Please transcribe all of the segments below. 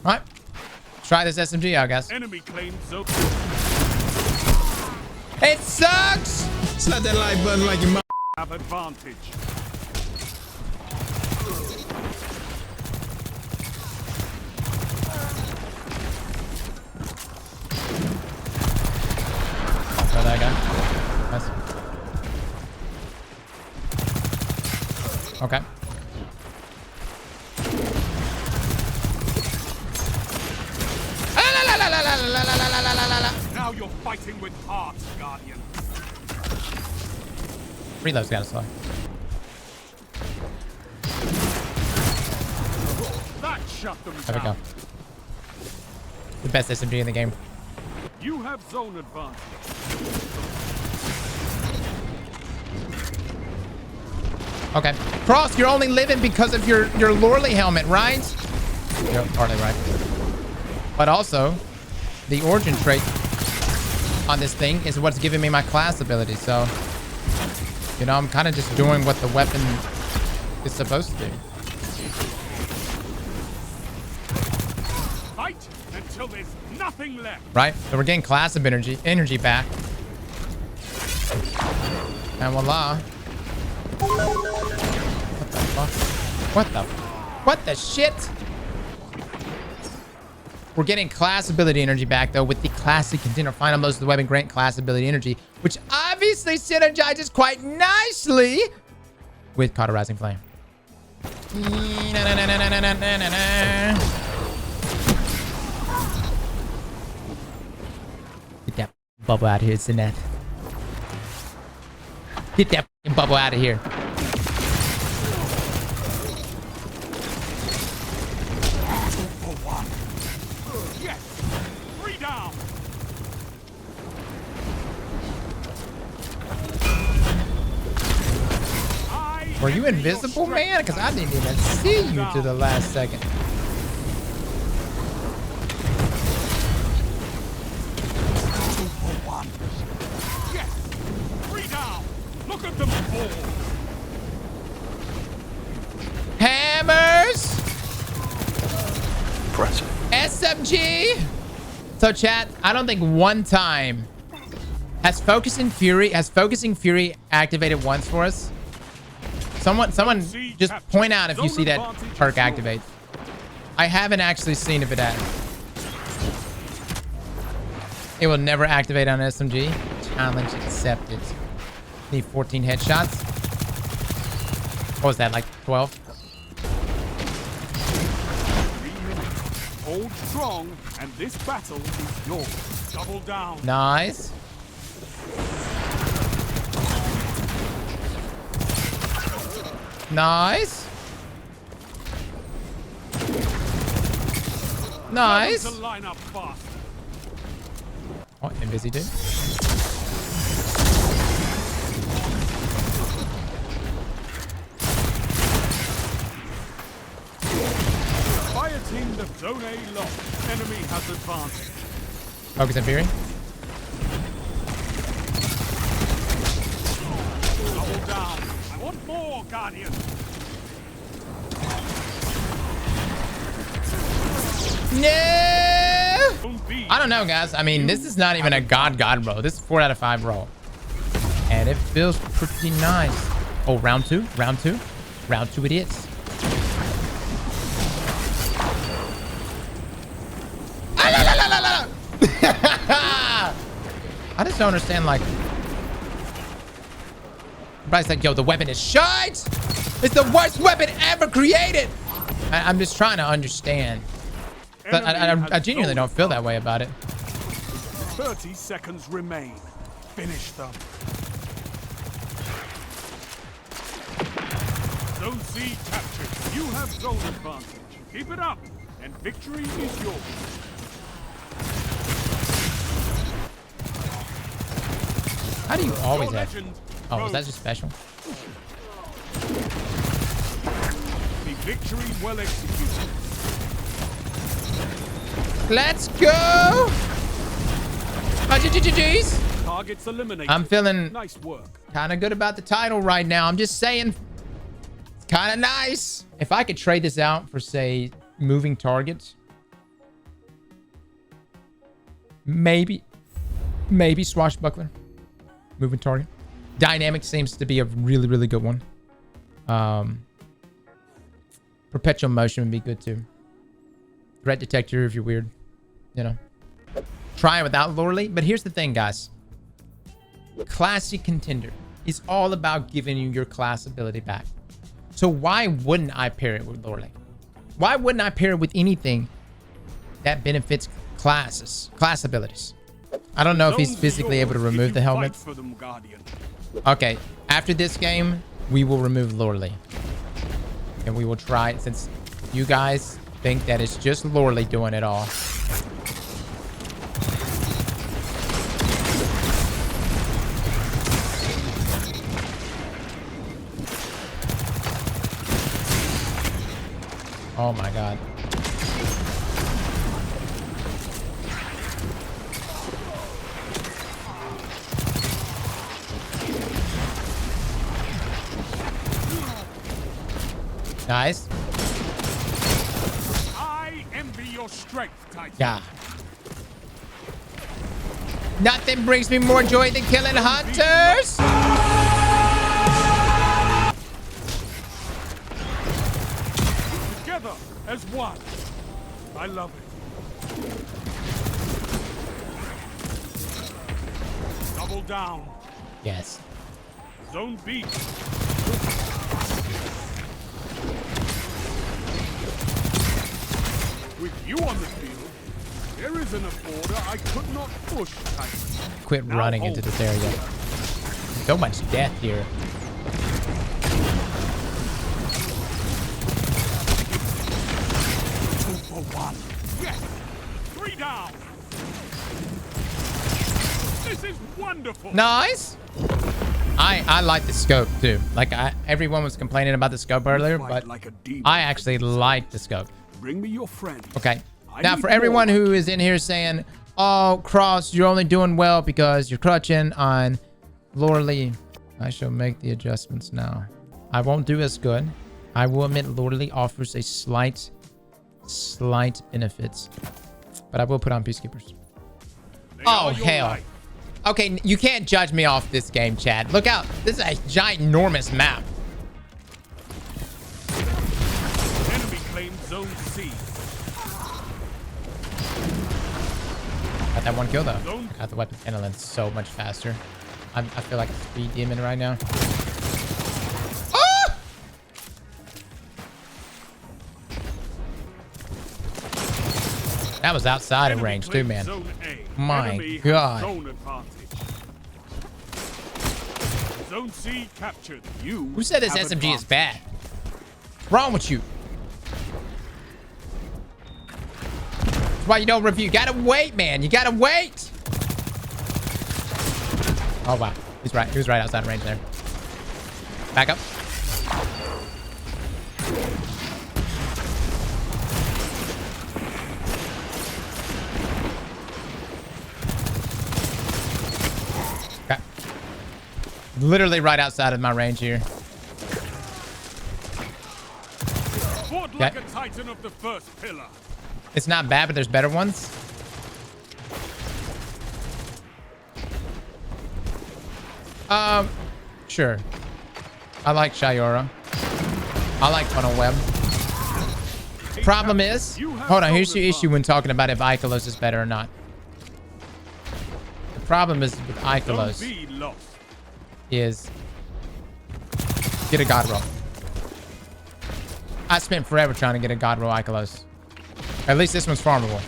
All right. Try this SMG out, guys. Enemy claimed zone. It sucks. Slap that like button like your mom. Have advantage. Throw that guy. Nice. Okay. Now you're fighting with heart, Guardian. Reload's gotta slow. That shut them There we go. down. The best SMG in the game. You have zone advantage. Okay. Cross, you're only living because of your Lorley helmet, right? You're partly right. But also, the origin trait on this thing is what's giving me my class ability. So, you know, I'm kind of just doing what the weapon is supposed to do. Fight until there's nothing left. Right? So we're getting class of energy back. And voila. What the fuck? What the shit? We're getting class ability energy back, though, with the classic container. Final most of the weapon grant class ability energy, which obviously synergizes quite nicely with Cauterizing Flame. Get that bubble out of here, Sinette. Get that bubble out of here. Were you invisible, man? Because I didn't even see you to the last second. Yes. 3 down. Look at them fall. Hammers. Impressive. SMG. So chat, I don't think one time has Focusing Fury activated once for us. Someone just point out if you see that perk activate. I haven't actually seen if it has. It will never activate on SMG. Challenge accepted. Need 14 headshots. What was that, like 12? 3 minutes. Hold strong, and this battle is yours. Double down. Nice. Nice. Nice. Line up fast. Oh, Invisi dude. Fire team the zone A locked. Enemy has advanced. Focus and Fury. Double down. I want more, Guardian. No! I don't know, guys. I mean, this is not even a God roll. This is 4 out of 5 roll. And it feels pretty nice. Oh, round 2? Round 2? Round 2 it is. I just don't understand, like... Everybody's like, yo, the weapon is shite! It's the worst weapon ever created! I'm just trying to understand. But I genuinely don't feel that way about it. 30 seconds remain. Finish them. Zone C captured. You have zone advantage. Keep it up, and victory is yours. How do you always Your have... legend Oh, was that rose. just special? The victory well executed. Let's go! GG's. Targets eliminated. I'm feeling Nice work. kind of good about the title right now. I'm just saying, it's kind of nice. If I could trade this out for, say, moving targets, Maybe Swashbuckler. Moving target. Dynamic seems to be a really, really good one. Perpetual motion would be good too. Threat detector if you're weird. You know. Try it without Loreley. But here's the thing, guys. Classy Contender is all about giving you your class ability back. So why wouldn't I pair it with Loreley? Why wouldn't I pair it with anything that benefits class abilities? I don't know if he's physically able to remove the helmet. Okay, after this game, we will remove Loreley. And we will try it since you guys think that it's just Loreley doing it all. Oh my god. Nice. I envy your strength, Titan. Yeah. Nothing brings me more joy than killing hunters. Together as one. I love it. Double down. Yes. Zone B. With you on the field, there isn't a border I could not push, Titan. Quit running into this area. So much death here. 2 for 1. Yes. 3 down. This is wonderful. Nice. I like the scope too. Like everyone was complaining about the scope earlier, but I actually like the scope. Bring me your friend. Okay. Now for everyone who is in here saying, "Oh, Cross, you're only doing well because you're clutching on Loreley," I shall make the adjustments now. I won't do as good. I will admit Loreley offers a slight benefits, but I will put on Peacekeepers. Oh hell. Life. Okay, you can't judge me off this game, Chad. Look out. This is a ginormous map. Enemy claims Zone C. Got that one kill though. Got the weapon handling so much faster. I feel like a speed demon right now. Ah! That was outside of range too, man. My god. Zone C captured. Who said this SMG is bad? What's wrong with you? That's why you don't review. You gotta wait, man. You gotta wait. Oh wow. He's right. He was right outside of range there. Back up. Okay. Literally right outside of my range here. Fought like a titan of the first pillar. It's not bad, but there's better ones. Sure. I like Shurya. I like Funnel Web. Problem is, hold on, here's your issue when talking about if Ikelos is better or not. The problem is with Ikelos is get a God Roll. I spent forever trying to get a God Roll Ikelos. At least this one's farmable.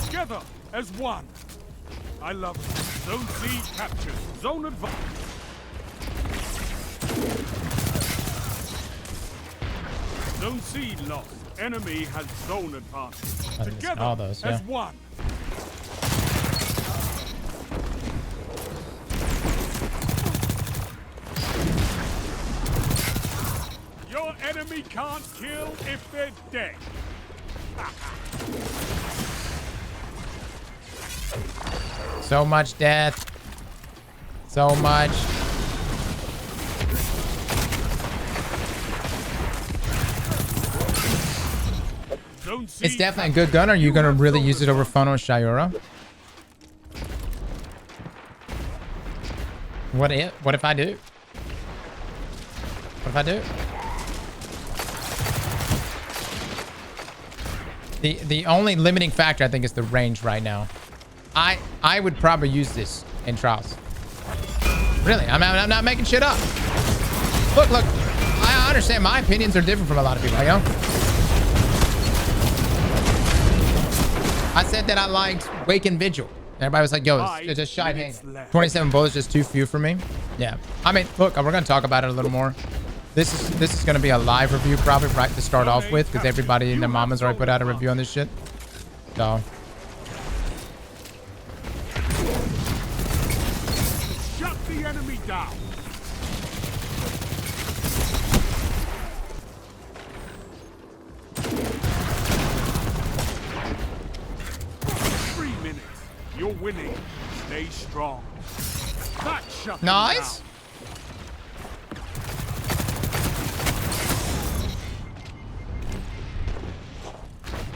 Together as one. I love it. Zone C captured. Zone advance. Zone C lost. Enemy has zone advantage. Together all those, yeah. as one. Your enemy can't kill if they're dead. So much death. So much. Zone C. It's definitely a good gun. Are you going to really use it over funnel Shurya? What if I do? What if I do? The only limiting factor I think is the range right now. I would probably use this in trials. Really, I'm not making shit up. Look, I understand my opinions are different from a lot of people, you know? I said that I liked Wake and Vigil. Everybody was like, yo, it's just shy hang. 27 bullets is too few for me. Yeah. I mean, look, we're going to talk about it a little more. This is going to be a live review probably right to start off with, because everybody and their mamas already put out a review on this shit. So. Shut the enemy down. You're winning. Stay strong. That shut them Nice. down.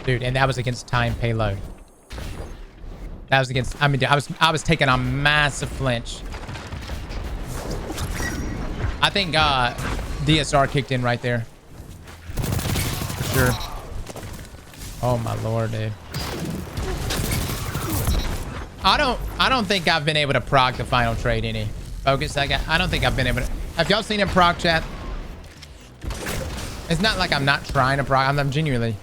Dude, and that was against time payload. That was against, I mean, dude, I was taking a massive flinch. I think DSR kicked in right there. For sure. Oh my lord, dude. I don't think I've been able to proc the final trade any. Focus, I don't think I've been able to. Have y'all seen him proc, chat? It's not like I'm not trying to proc. I'm genuinely.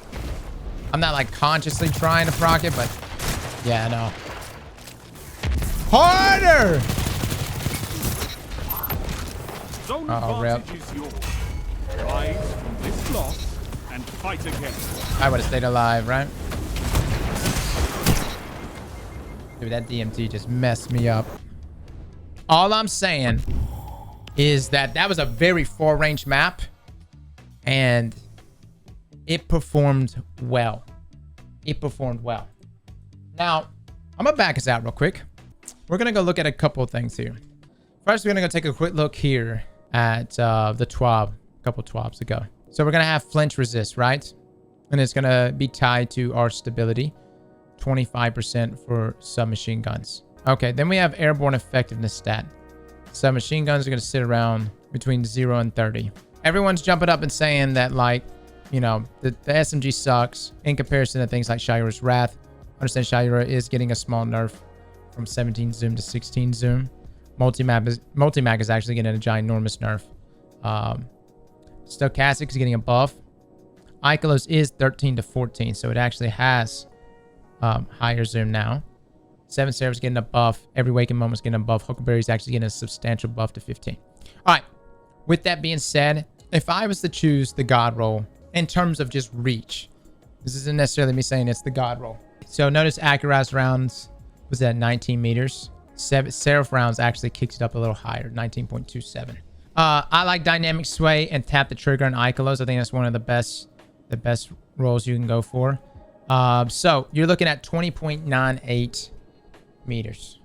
I'm not like consciously trying to proc it, but yeah, no. Harder! Zone advantage is yours. Rise from this loss and fight again. I would have stayed alive, right? Dude, that DMT just messed me up. All I'm saying is that was a very far range map, and it performed well. It performed well. Now, I'm gonna back us out real quick. We're gonna go look at a couple of things here. First, we're gonna go take a quick look here at the TWAB, a couple TWABs ago. So we're gonna have flinch resist, right? And it's gonna be tied to our stability. 25% for submachine guns. Okay, then we have airborne effectiveness stat. Submachine guns are going to sit around between 0 and 30. Everyone's jumping up and saying that, like, you know, the SMG sucks in comparison to things like Shurya's Wrath. Understand Shurya is getting a small nerf from 17 zoom to 16 zoom. Multimach is actually getting a ginormous nerf. Stochastic is getting a buff. Ikelos is 13 to 14, so it actually has higher zoom now. 7 Seraph's getting a buff. Every waking moment's getting a buff. Huckleberry's actually getting a substantial buff to 15. All right. With that being said, if I was to choose the God Roll in terms of just reach, this isn't necessarily me saying it's the God Roll. So notice Aztecross rounds was at 19 meters. Seraph rounds actually kicked it up a little higher, 19.27. I like dynamic sway and tap the trigger on Ikelos. I think that's one of the best rolls you can go for. So you're looking at 20.98 meters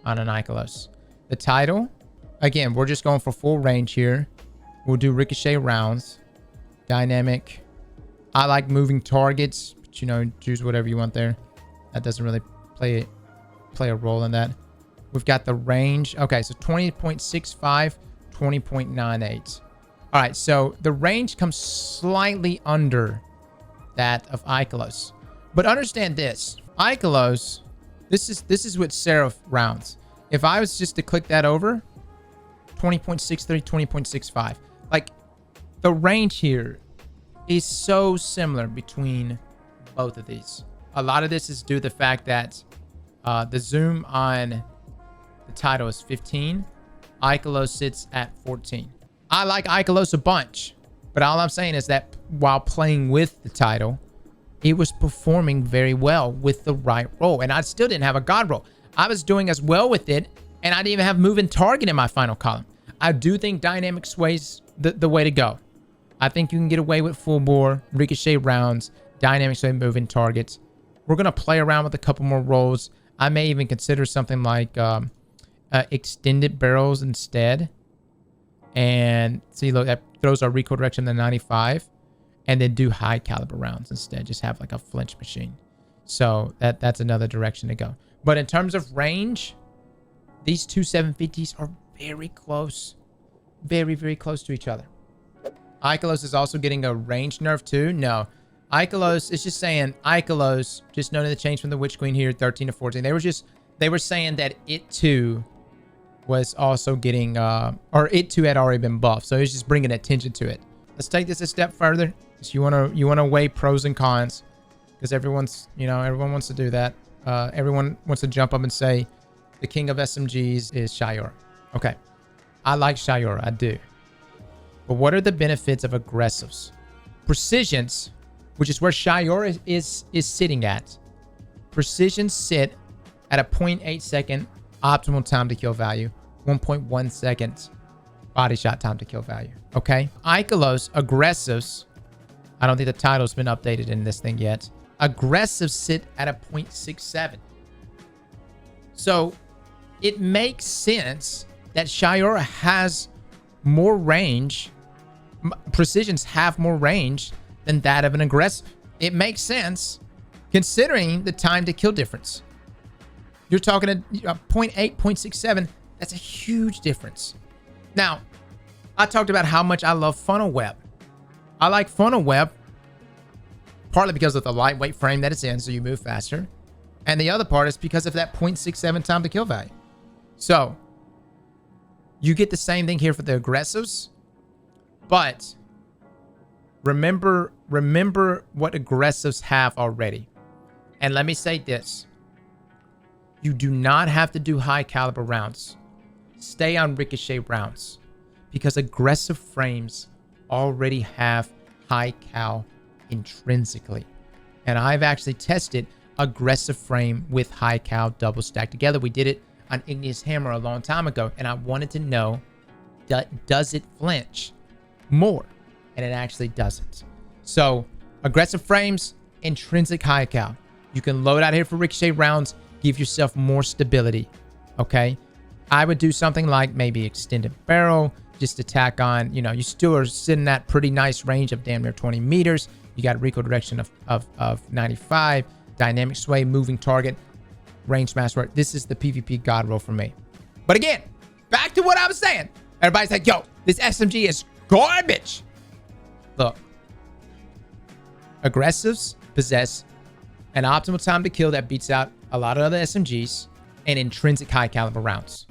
on an Ikelos. The Title, again, we're just going for full range here. We'll do ricochet rounds. Dynamic. I like moving targets, but you know, choose whatever you want there. That doesn't really play a role in that. We've got the range. Okay, so 20.65, 20.98. All right, so the range comes slightly under that of Ikelos. But understand this. Ikelos, this is with Seraph rounds. If I was just to click that over, 20.63, 20.65. Like, the range here is so similar between both of these. A lot of this is due to the fact that the zoom on the Title is 15. Ikelos sits at 14. I like Ikelos a bunch, but all I'm saying is that while playing with the Title, it was performing very well with the right roll, and I still didn't have a God Roll. I was doing as well with it, and I didn't even have moving target in my final column. I do think dynamic sway's the way to go. I think you can get away with full bore, ricochet rounds, dynamic sway moving targets. We're going to play around with a couple more rolls. I may even consider something like extended barrels instead. And see, look, that throws our recoil direction to 95. and then do high caliber rounds instead. Just have like a flinch machine. So that's another direction to go. But in terms of range, these two 750s are very close. Very, very close to each other. Ikelos is also getting a range nerf too. No. Ikelos, it's just saying Ikelos, just noting the change from the Witch Queen here, 13 to 14. They were saying that it too was also getting, or it too had already been buffed. So it's just bringing attention to it. Let's take this a step further. So you wanna weigh pros and cons, because everyone wants to do that. Everyone wants to jump up and say the king of SMGs is Shurya. Okay, I like Shurya, I do. But what are the benefits of aggressives? Precisions, which is where Shurya is sitting at. Precisions sit at a 0.8 second optimal time to kill value, 1.1 second body shot time to kill value. Okay, Ikelos aggressives. I don't think the title's been updated in this thing yet. Aggressives sit at a 0.67. So it makes sense that Shurya has more range. Precisions have more range than that of an aggressive. It makes sense considering the time to kill difference. You're talking a 0.8, 0.67. That's a huge difference. Now, I talked about how much I love funnel web. I like funnel web partly because of the lightweight frame that it's in, so you move faster. And the other part is because of that 0.67 time to kill value. So you get the same thing here for the aggressives, but remember what aggressives have already. And let me say this. You do not have to do high caliber rounds. Stay on ricochet rounds because aggressive frames already have high cal intrinsically. And I've actually tested aggressive frame with high cal double stacked together. We did it on Igneous Hammer a long time ago, and I wanted to know, does it flinch more? And it actually doesn't. So aggressive frames, intrinsic high cal. You can load out here for ricochet rounds, give yourself more stability. Okay, I would do something like maybe extended barrel, just to tack on, you still are sitting at pretty nice range of damn near 20 meters. You got a recoil direction of 95, dynamic sway, moving target, range master. This is the PvP God Roll for me. But again, back to what I was saying. Everybody's like, yo, this SMG is garbage. Look, aggressives possess an optimal time to kill that beats out a lot of other SMGs and intrinsic high caliber rounds.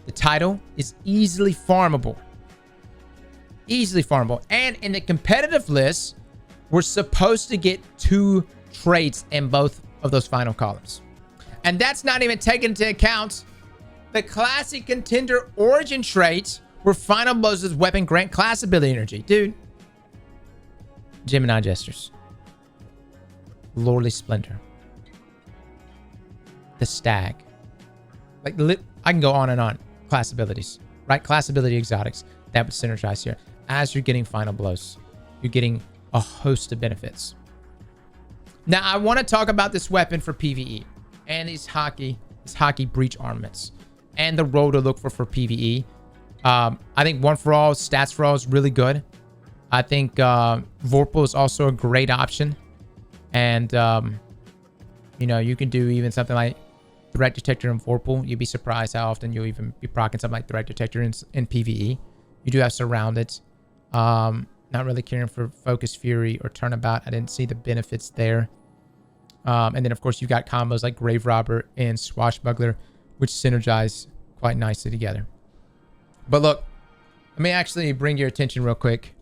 The title is easily farmable. Easily farmable. And in the competitive list, we're supposed to get 2 traits in both of those final columns. And that's not even taking into account the classic contender origin traits where final blows' weapon grant class ability energy. Dude. Gemini Jesters. Lordly Splendor. The Stag. Like, I can go on and on. Class abilities. Right? Class ability exotics. That would synergize here. As you're getting final blows, you're getting a host of benefits. Now, I want to talk about this weapon for PvE and these hockey breach armaments and the roll to look for PvE. I think One for All, Stats for All is really good. I think Vorpal is also a great option. And, you can do even something like Threat Detector and Vorpal. You'd be surprised how often you'll even be proccing something like Threat Detector in PvE. You do have Surrounded. Not really caring for Focus Fury or Turnabout. I didn't see the benefits there. And then, of course, you've got combos like Grave Robber and Swashbuckler, which synergize quite nicely together. But look, let me actually bring your attention real quick.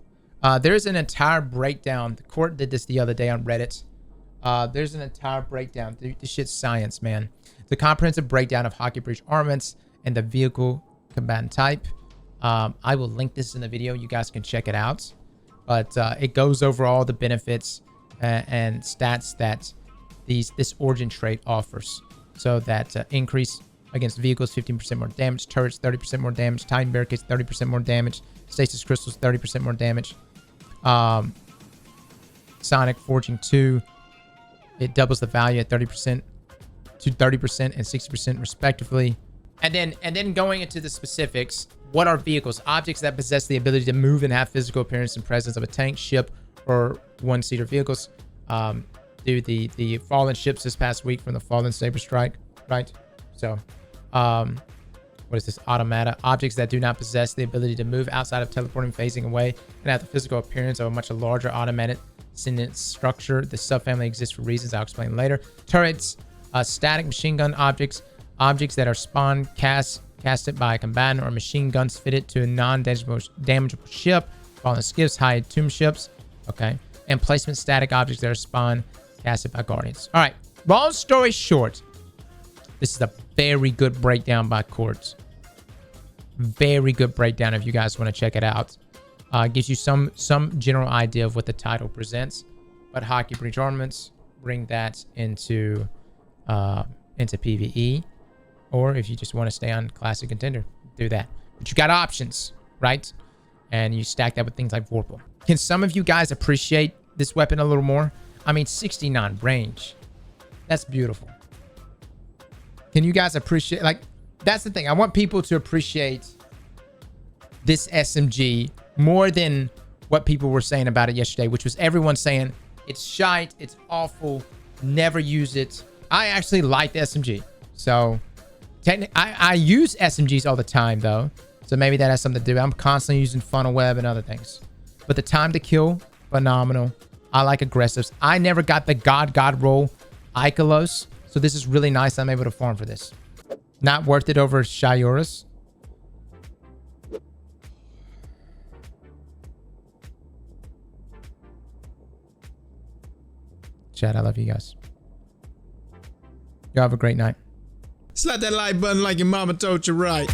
There's an entire breakdown. The court did this the other day on Reddit. There's an entire breakdown. This shit's science, man. It's a comprehensive breakdown of hockey breach armaments and the vehicle combatant type. I will link this in the video. You guys can check it out. But it goes over all the benefits and stats that this origin trait offers. So that increase against vehicles, 15% more damage. Turrets, 30% more damage. Titan barricades, 30% more damage. Stasis crystals, 30% more damage. Sonic Forging 2, it doubles the value at 30% to 30% and 60% respectively. And then going into the specifics, what are vehicles? Objects that possess the ability to move and have physical appearance and presence of a tank, ship, for one-seater vehicles. Do the fallen ships this past week from the Fallen Saber Strike, right? So, what is this? Automata. Objects that do not possess the ability to move outside of teleporting, phasing away, and have the physical appearance of a much larger automated sentient structure. The subfamily exists for reasons I'll explain later. Turrets. Static machine gun objects. Objects that are spawned, casted by a combatant, or machine guns fitted to a non-damageable ship. Fallen skiffs, high tomb ships. Okay. And placement static objects that are spawned, casted by guardians. All right. Long story short, this is a very good breakdown by Quartz. Very good breakdown if you guys want to check it out. Gives you some general idea of what the title presents. But Hockey Breach Armaments, bring that into PvE. Or if you just want to stay on Classic Contender, do that. But you got options, right? And you stack that with things like Vorpal. Can some of you guys appreciate this weapon a little more? I mean, 69 range. That's beautiful. Can you guys appreciate, like, that's the thing. I want people to appreciate this SMG more than what people were saying about it yesterday, which was everyone saying it's shite, it's awful, never use it. I actually like the SMG. So I use SMGs all the time though. So maybe that has something to do. I'm constantly using funnel web and other things. But the time to kill, phenomenal. I like aggressives. I never got the God Roll Ikelos. So this is really nice. I'm able to farm for this. Not worth it over Shurya's. Chat, I love you guys. Y'all have a great night. Slap that like button like your mama told you right.